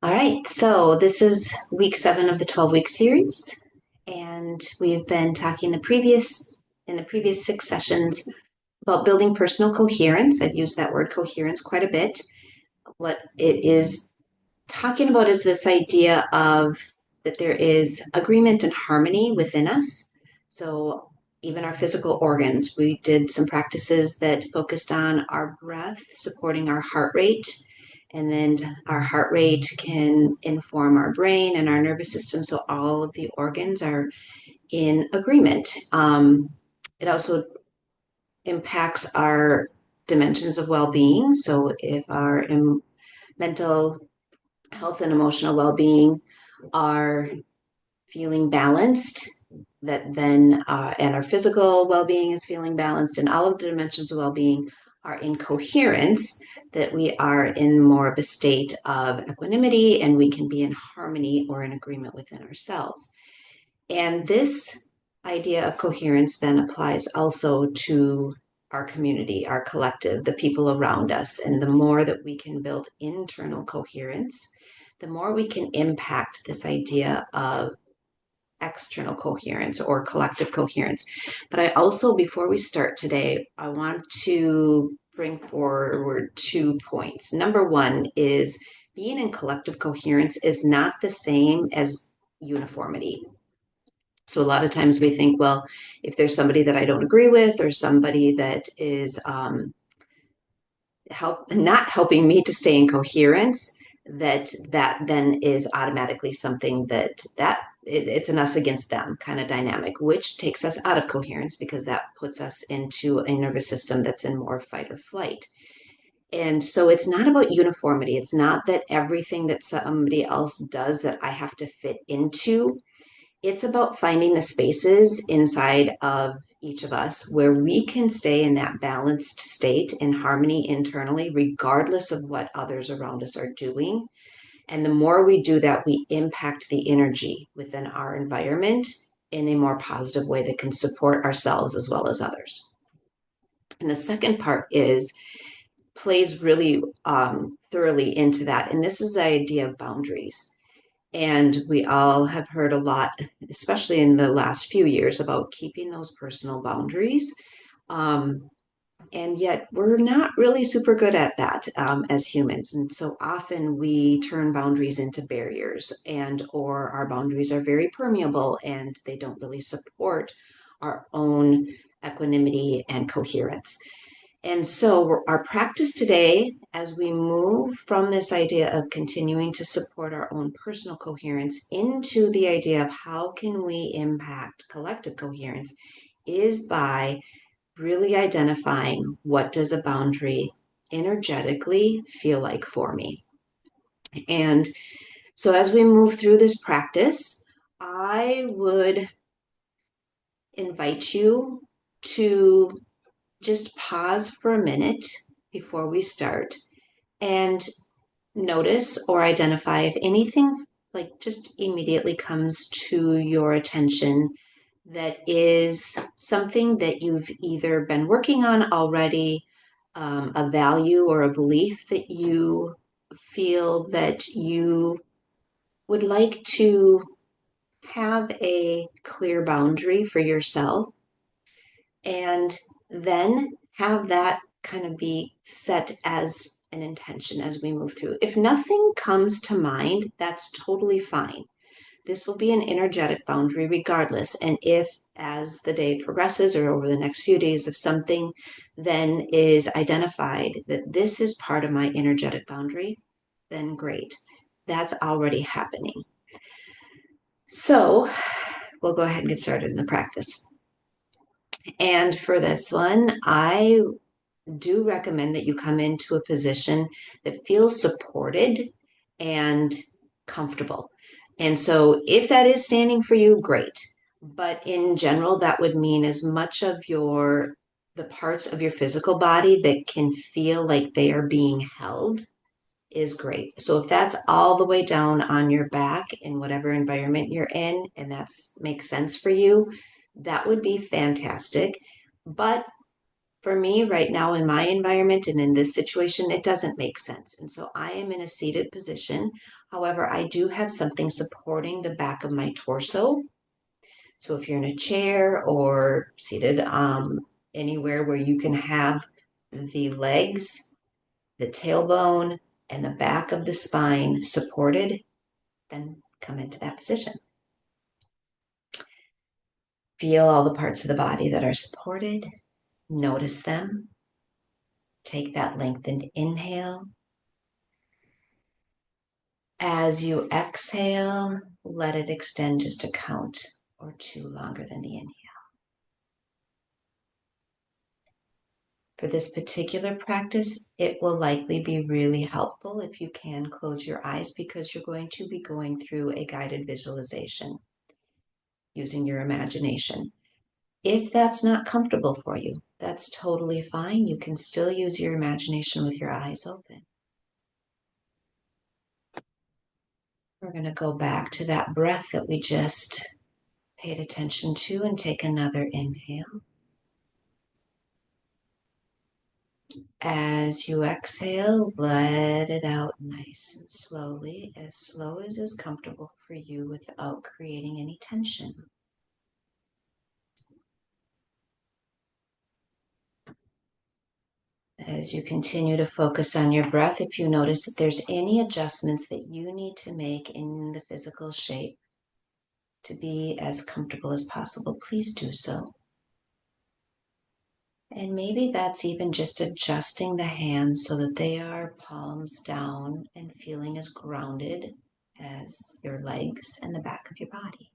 All right, so this is week 7 of the 12-week series, and we've been talking in the previous 6 sessions about building personal coherence. I've used that word coherence quite a bit. What it is talking about is this idea of that there is agreement and harmony within us. So even our physical organs, we did some practices that focused on our breath, supporting our heart rate, and then our heart rate can inform our brain and our nervous system. So all of the organs are in agreement. It also impacts our dimensions of well being. So if our mental health and emotional well being are feeling balanced, that then and our physical well-being is feeling balanced, and all of the dimensions of well-being are in coherence, that we are in more of a state of equanimity and we can be in harmony or in agreement within ourselves. And this idea of coherence then applies also to our community, our collective, the people around us. And the more that we can build internal coherence, the more we can impact this idea of external coherence or collective coherence. But I also, before we start today, I want to bring forward 2 points. Number one is being in collective coherence is not the same as uniformity. So a lot of times we think, well, if there's somebody that I don't agree with or somebody that is not helping me to stay in coherence, that then is automatically something it's an us against them kind of dynamic, which takes us out of coherence because that puts us into a nervous system that's in more fight or flight. And so it's not about uniformity. It's not that everything that somebody else does that I have to fit into. It's about finding the spaces inside of each of us where we can stay in that balanced state in harmony internally, regardless of what others around us are doing. And the more we do that, we impact the energy within our environment in a more positive way that can support ourselves as well as others. And the second part plays really thoroughly into that. And this is the idea of boundaries. And we all have heard a lot, especially in the last few years, about keeping those personal boundaries. Um, and yet we're not really super good at that as humans. And so often we turn boundaries into barriers, and or our boundaries are very permeable and they don't really support our own equanimity and coherence. And so, our practice today, as we move from this idea of continuing to support our own personal coherence into the idea of how can we impact collective coherence, is by really identifying what does a boundary energetically feel like for me. And so, as we move through this practice, I would invite you to just pause for a minute before we start and notice or identify if anything like just immediately comes to your attention that is something that you've either been working on already, a value or a belief that you feel that you would like to have a clear boundary for yourself, and then have that kind of be set as an intention as we move through. If nothing comes to mind, that's totally fine. This will be an energetic boundary regardless. And if as the day progresses or over the next few days, if something then is identified that this is part of my energetic boundary, then great. That's already happening. So we'll go ahead and get started in the practice. And for this one, I do recommend that you come into a position that feels supported and comfortable. And so if that is standing for you, great. But in general, that would mean as much of the parts of your physical body that can feel like they are being held is great. So if that's all the way down on your back in whatever environment you're in, and that makes sense for you, that would be fantastic. But For me, right now in my environment and in this situation, it doesn't make sense. And so I am in a seated position. However, I do have something supporting the back of my torso. So if you're in a chair or seated anywhere where you can have the legs, the tailbone, and the back of the spine supported, then come into that position. Feel all the parts of the body that are supported. Notice them. Take that lengthened inhale. As you exhale, let it extend just a count or two longer than the inhale. For this particular practice, it will likely be really helpful if you can close your eyes because you're going to be going through a guided visualization using your imagination. If that's not comfortable for you, that's totally fine. You can still use your imagination with your eyes open. We're going to go back to that breath that we just paid attention to and take another inhale. As you exhale, let it out nice and slowly, as slow as is comfortable for you without creating any tension. As you continue to focus on your breath, if you notice that there's any adjustments that you need to make in the physical shape to be as comfortable as possible, please do so. And maybe that's even just adjusting the hands so that they are palms down and feeling as grounded as your legs and the back of your body.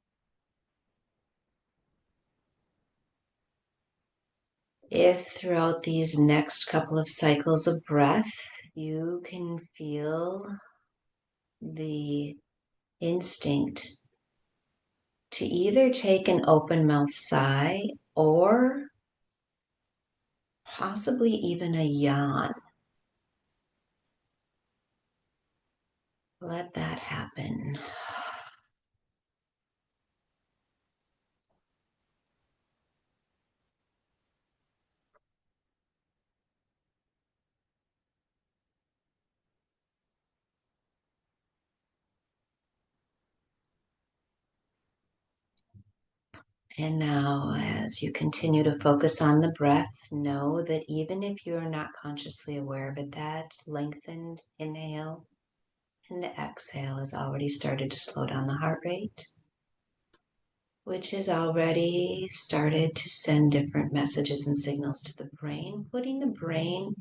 If throughout these next couple of cycles of breath, you can feel the instinct to either take an open mouth sigh or possibly even a yawn, let that happen. And now, as you continue to focus on the breath, know that even if you are not consciously aware of it, that lengthened inhale and exhale has already started to slow down the heart rate, which has already started to send different messages and signals to the brain, putting the brain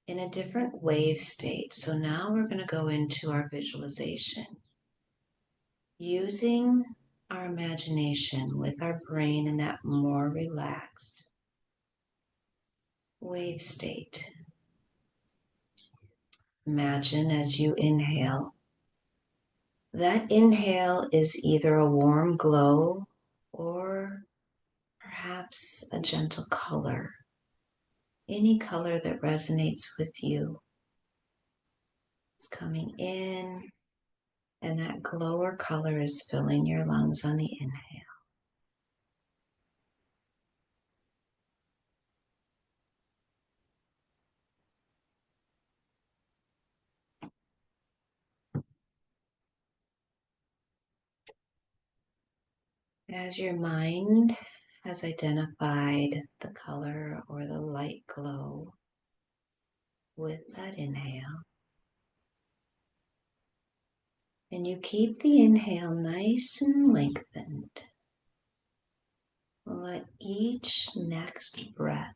in a different wave state. So now we're going to go into our visualization. Using our imagination with our brain in that more relaxed wave state. Imagine as you inhale, that inhale is either a warm glow or perhaps a gentle color, any color that resonates with you. It's coming in, and that glow or color is filling your lungs on the inhale. As your mind has identified the color or the light glow with that inhale, and you keep the inhale nice and lengthened, let each next breath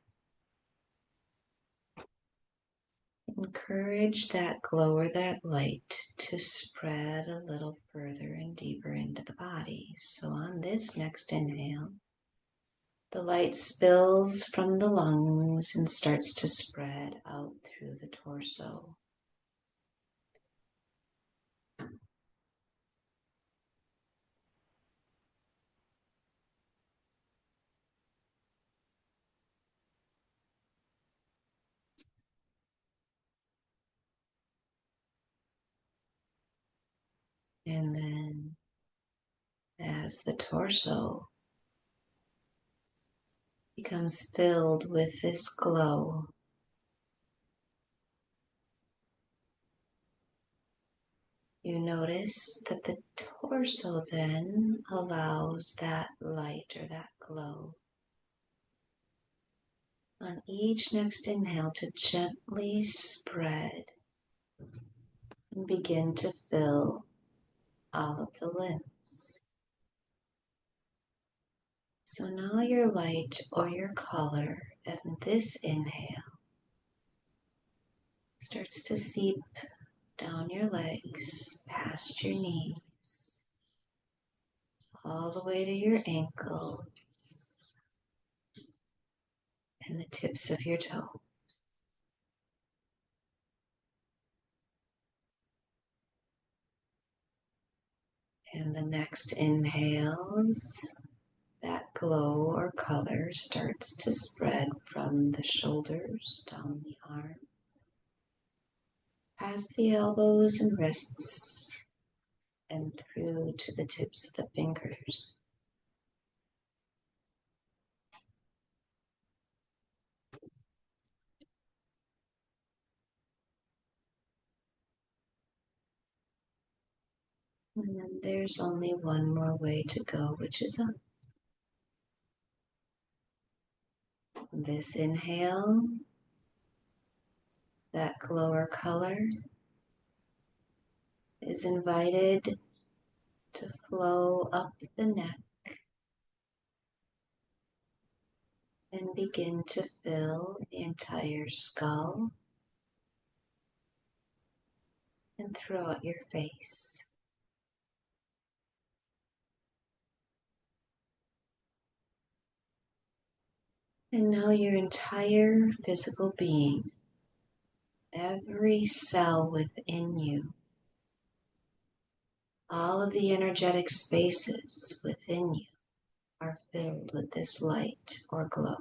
encourage that glow or that light to spread a little further and deeper into the body. So on this next inhale, the light spills from the lungs and starts to spread out through the torso. And then as the torso becomes filled with this glow. You notice that the torso then allows that light or that glow on each next inhale to gently spread and begin to fill all of the limbs. So now your light or your color at this inhale starts to seep down your legs, past your knees, all the way to your ankles and the tips of your toes. And the next inhales, that glow or color starts to spread from the shoulders down the arms, past the elbows and wrists, and through to the tips of the fingers. And then there's only one more way to go, which is up. This inhale, that glow or color is invited to flow up the neck and begin to fill the entire skull and throughout your face. And now your entire physical being, every cell within you, all of the energetic spaces within you are filled with this light or glow.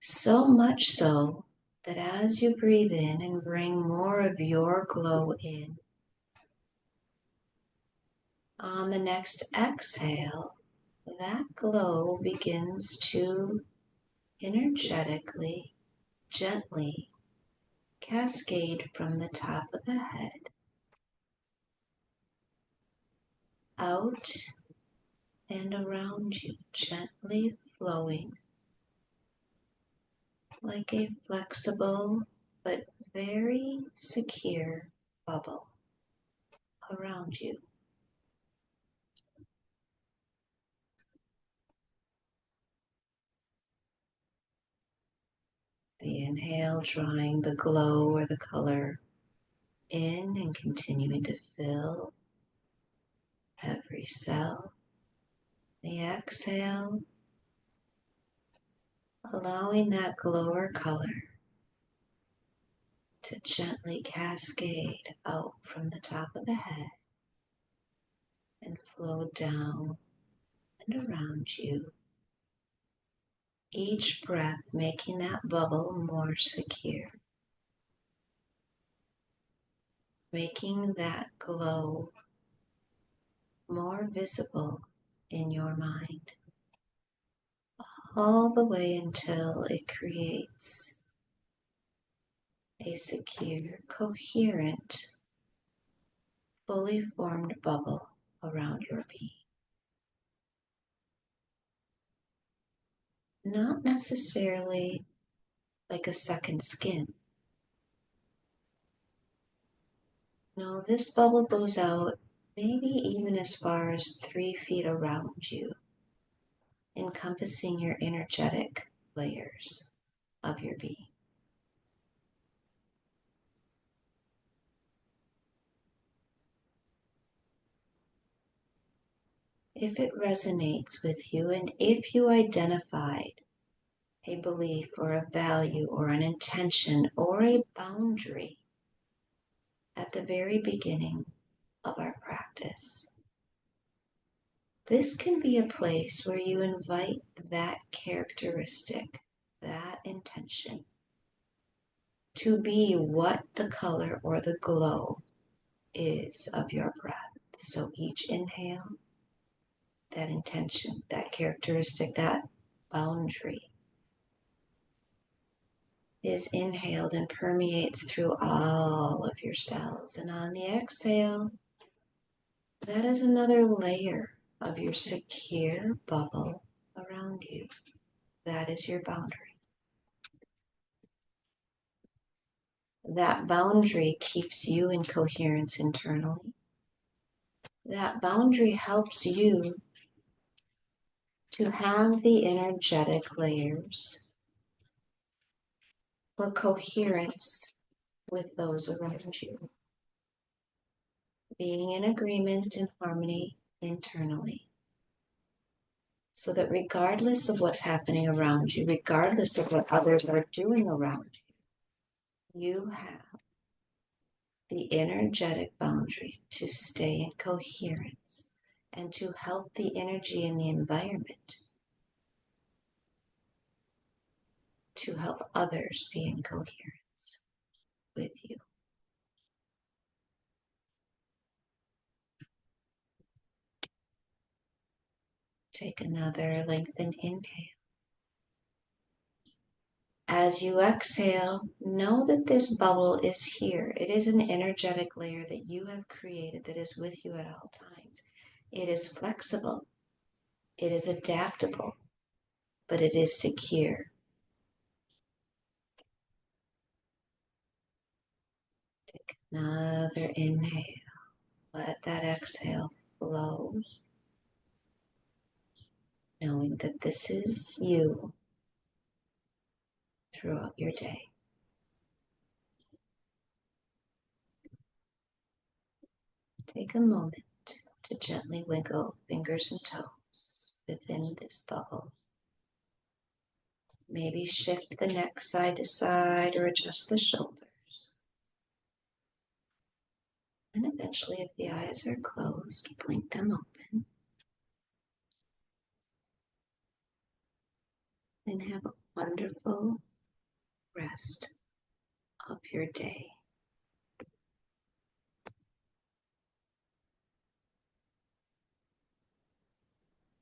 So much so that as you breathe in and bring more of your glow in, on the next exhale, that glow begins to energetically, gently cascade from the top of the head out and around you, gently flowing like a flexible but very secure bubble around you. The inhale drawing the glow or the color in and continuing to fill every cell. The exhale, allowing that glow or color to gently cascade out from the top of the head and flow down and around you. Each breath making that bubble more secure, making that glow more visible in your mind, all the way until it creates a secure, coherent, fully formed bubble around your being. Not necessarily like a second skin. No, this bubble goes out maybe even as far as 3 feet around you, encompassing your energetic layers of your being. If it resonates with you and if you identified a belief or a value or an intention or a boundary at the very beginning of our practice, this can be a place where you invite that characteristic, that intention, to be what the color or the glow is of your breath. So each inhale, that intention, that characteristic, that boundary is inhaled and permeates through all of your cells. And on the exhale, that is another layer of your secure bubble around you. That is your boundary. That boundary keeps you in coherence internally. That boundary helps you to have the energetic layers for coherence with those around you, being in agreement and harmony internally. So that regardless of what's happening around you, regardless of what others are doing around you, you have the energetic boundary to stay in coherence and to help the energy in the environment to help others be in coherence with you. Take another lengthened inhale. As you exhale, know that this bubble is here. It is an energetic layer that you have created that is with you at all times. It is flexible. It is adaptable, but it is secure. Take another inhale. Let that exhale flow, knowing that this is you throughout your day. Take a moment to gently wiggle fingers and toes within this bubble. Maybe shift the neck side to side or adjust the shoulders. And eventually, if the eyes are closed, blink them open. And have a wonderful rest of your day.